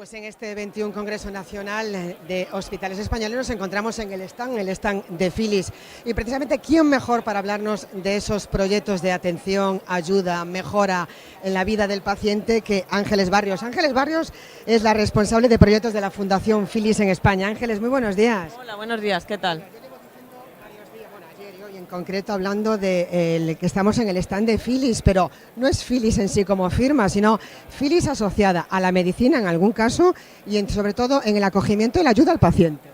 Pues en este 21 Congreso Nacional de Hospitales Españoles nos encontramos en el stand de Philips. Y precisamente, ¿quién mejor para hablarnos de esos proyectos de atención, ayuda, mejora en la vida del paciente que Ángeles Barrios? Ángeles Barrios es la responsable de proyectos de la Fundación Philips en España. Ángeles, muy buenos días. Hola, buenos días, ¿qué tal? Ayer y hoy en concreto hablando de que estamos en el stand de Philips, pero no es Philips en sí como firma, sino Philips asociada a la medicina en algún caso y sobre todo en el acogimiento y la ayuda al paciente.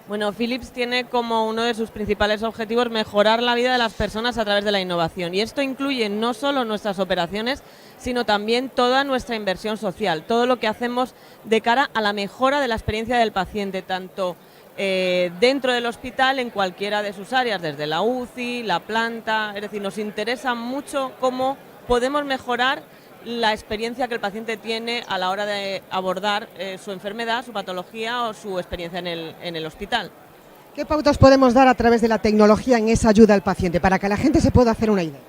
Bueno, Philips tiene como uno de sus principales objetivos mejorar la vida de las personas a través de la innovación, y esto incluye no solo nuestras operaciones, sino también toda nuestra inversión social, todo lo que hacemos de cara a la mejora de la experiencia del paciente, tanto dentro del hospital, en cualquiera de sus áreas, desde la UCI, la planta. Es decir, nos interesa mucho cómo podemos mejorar la experiencia que el paciente tiene a la hora de abordar su enfermedad, su patología o su experiencia en el hospital. ¿Qué pautas podemos dar a través de la tecnología en esa ayuda al paciente para que la gente se pueda hacer una idea?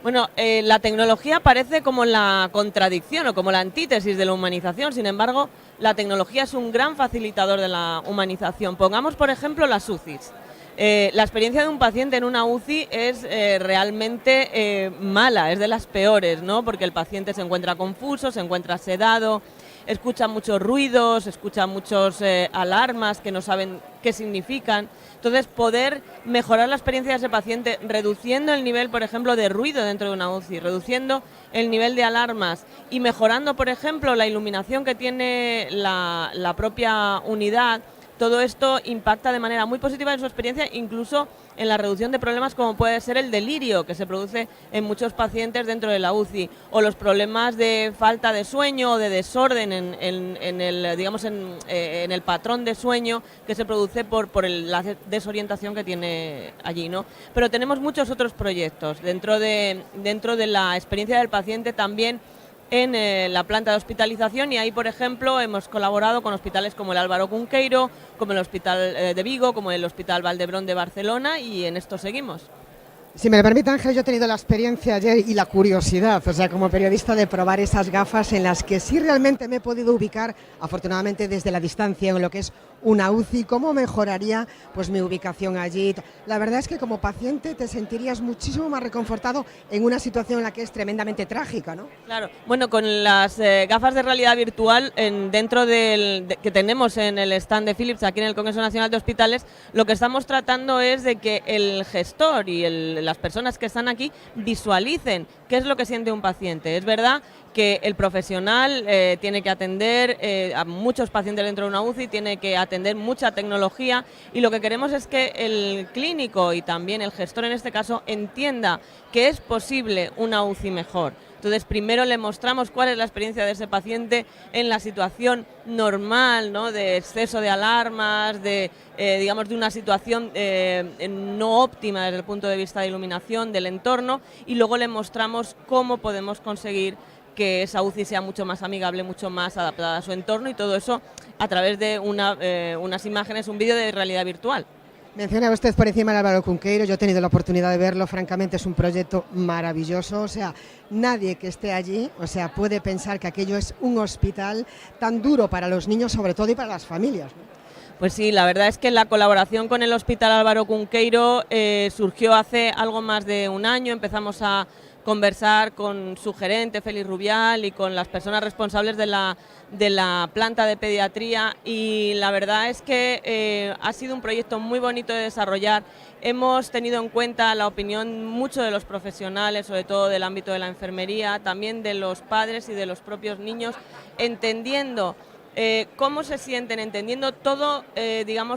Bueno, la tecnología parece como la contradicción o como la antítesis de la humanización. Sin embargo, la tecnología es un gran facilitador de la humanización. Pongamos, por ejemplo, las UCIs. La experiencia de un paciente en una UCI es realmente mala, es de las peores, ¿no? Porque el paciente se encuentra confuso, se encuentra sedado, escucha muchos ruidos, escucha muchos alarmas que no saben qué significan. Entonces, poder mejorar la experiencia de ese paciente reduciendo el nivel, por ejemplo, de ruido dentro de una UCI, reduciendo el nivel de alarmas y mejorando, por ejemplo, la iluminación que tiene la propia unidad. Todo esto impacta de manera muy positiva en su experiencia, incluso en la reducción de problemas como puede ser el delirio que se produce en muchos pacientes dentro de la UCI, o los problemas de falta de sueño o de desorden en el patrón de sueño que se produce por la desorientación que tiene allí, ¿no? Pero tenemos muchos otros proyectos dentro de la experiencia del paciente también en la planta de hospitalización, y ahí, por ejemplo, hemos colaborado con hospitales como el Álvaro Cunqueiro, como el Hospital de Vigo, como el Hospital Valdebrón de Barcelona, y en esto seguimos. Si me lo permite, Ángel, yo he tenido la experiencia ayer y la curiosidad, o sea, como periodista, de probar esas gafas en las que sí realmente me he podido ubicar, afortunadamente desde la distancia, en lo que es una UCI. ¿Cómo mejoraría pues mi ubicación allí? La verdad es que como paciente te sentirías muchísimo más reconfortado en una situación en la que es tremendamente trágica, ¿no? Claro, bueno, con las gafas de realidad virtual dentro que tenemos en el stand de Philips aquí en el Congreso Nacional de Hospitales, lo que estamos tratando es de que el gestor y las personas que están aquí visualicen qué es lo que siente un paciente. Es verdad que el profesional tiene que atender a muchos pacientes dentro de una UCI, tiene que atender mucha tecnología, y lo que queremos es que el clínico y también el gestor en este caso entienda que es posible una UCI mejor. Entonces, primero le mostramos cuál es la experiencia de ese paciente en la situación normal, ¿no?, de exceso de alarmas, de una situación no óptima desde el punto de vista de iluminación del entorno, y luego le mostramos cómo podemos conseguir que esa UCI sea mucho más amigable, mucho más adaptada a su entorno, y todo eso a través de unas imágenes, un vídeo de realidad virtual. Mencionaba usted por encima el Álvaro Cunqueiro, yo he tenido la oportunidad de verlo, francamente es un proyecto maravilloso, o sea, nadie que esté allí, o sea, puede pensar que aquello es un hospital tan duro para los niños, sobre todo, y para las familias, ¿no? Pues sí, la verdad es que la colaboración con el Hospital Álvaro Cunqueiro surgió hace algo más de un año. Empezamos a conversar con su gerente, Félix Rubial, y con las personas responsables de la planta de pediatría, y la verdad es que ha sido un proyecto muy bonito de desarrollar. Hemos tenido en cuenta la opinión mucho de los profesionales, sobre todo del ámbito de la enfermería, también de los padres y de los propios niños, entendiendo cómo se sienten, entendiendo todo,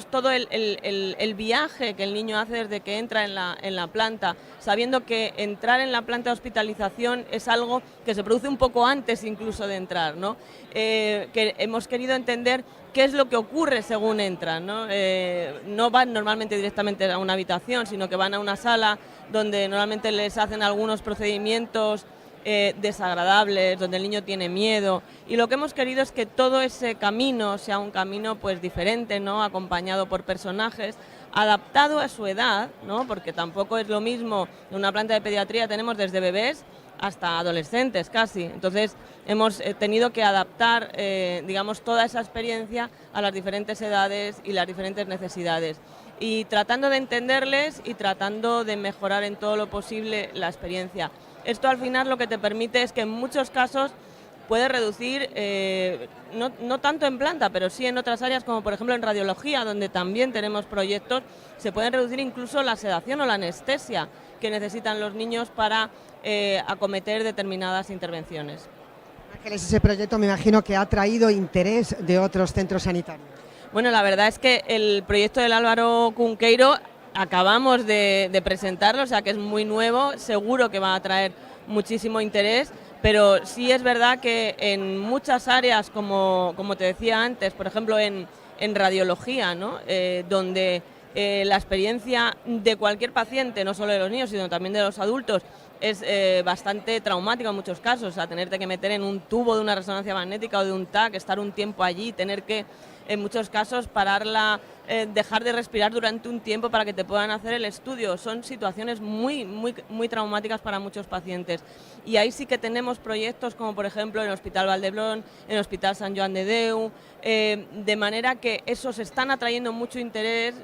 todo el viaje que el niño hace desde que entra en la planta, sabiendo que entrar en la planta de hospitalización es algo que se produce un poco antes incluso de entrar, ¿no? Que hemos querido entender qué es lo que ocurre según entran, ¿no? No van normalmente directamente a una habitación, sino que van a una sala donde normalmente les hacen algunos procedimientos desagradables, donde el niño tiene miedo, y lo que hemos querido es que todo ese camino sea un camino pues diferente, ¿no?, acompañado por personajes, adaptado a su edad, ¿no?, porque tampoco es lo mismo. En una planta de pediatría tenemos desde bebés hasta adolescentes casi. Entonces hemos tenido que adaptar, digamos, toda esa experiencia a las diferentes edades y las diferentes necesidades. Y tratando de entenderles y tratando de mejorar en todo lo posible la experiencia. Esto al final lo que te permite es que en muchos casos puede reducir, no tanto en planta, pero sí en otras áreas, como por ejemplo en radiología, donde también tenemos proyectos, se pueden reducir incluso la sedación o la anestesia que necesitan los niños para acometer determinadas intervenciones. Ángeles, ese proyecto me imagino que ha traído interés de otros centros sanitarios. Bueno, la verdad es que el proyecto del Álvaro Cunqueiro acabamos de presentarlo, o sea que es muy nuevo, seguro que va a traer muchísimo interés, pero sí es verdad que en muchas áreas, como te decía antes, por ejemplo en radiología, ¿no? Donde la experiencia de cualquier paciente, no solo de los niños, sino también de los adultos, es bastante traumática en muchos casos, o sea, tenerte que meter en un tubo de una resonancia magnética o de un TAC, estar un tiempo allí, tener que, en muchos casos, pararla, dejar de respirar durante un tiempo para que te puedan hacer el estudio. Son situaciones muy traumáticas para muchos pacientes. Y ahí sí que tenemos proyectos como, por ejemplo, en el Hospital Valdebrón, en el Hospital Sant Joan de Déu, de manera que esos están atrayendo mucho interés.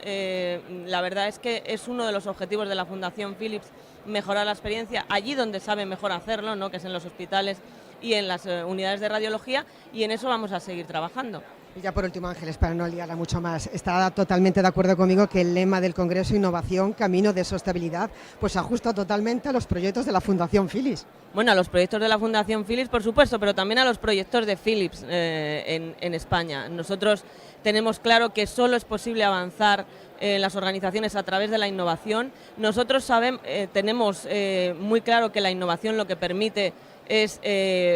La verdad es que es uno de los objetivos de la Fundación Philips, mejorar la experiencia allí donde saben mejor hacerlo, ¿no? Que es en los hospitales y en las unidades de radiología, y en eso vamos a seguir trabajando. Y ya por último, Ángeles, para no liarla mucho más, está totalmente de acuerdo conmigo que el lema del Congreso Innovación, Camino de Sostenibilidad, pues se ajusta totalmente a los proyectos de la Fundación Philips. Bueno, a los proyectos de la Fundación Philips, por supuesto, pero también a los proyectos de Philips en España. Nosotros tenemos claro que solo es posible avanzar en las organizaciones a través de la innovación. Nosotros tenemos muy claro que la innovación lo que permite es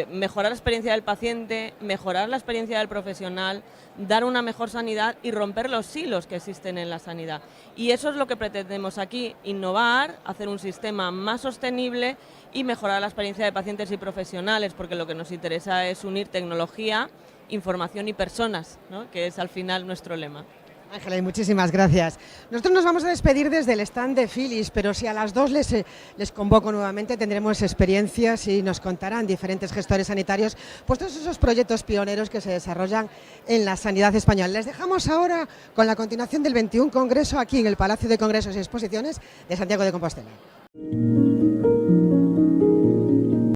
mejorar la experiencia del paciente, mejorar la experiencia del profesional, dar una mejor sanidad y romper los hilos que existen en la sanidad. Y eso es lo que pretendemos aquí, innovar, hacer un sistema más sostenible y mejorar la experiencia de pacientes y profesionales, porque lo que nos interesa es unir tecnología, información y personas, ¿no? Que es al final nuestro lema. Ángeles, muchísimas gracias. Nosotros nos vamos a despedir desde el stand de Philips, pero si a las 2 les convoco nuevamente, tendremos experiencias y nos contarán diferentes gestores sanitarios pues todos esos proyectos pioneros que se desarrollan en la sanidad española. Les dejamos ahora con la continuación del 21 Congreso aquí en el Palacio de Congresos y Exposiciones de Santiago de Compostela.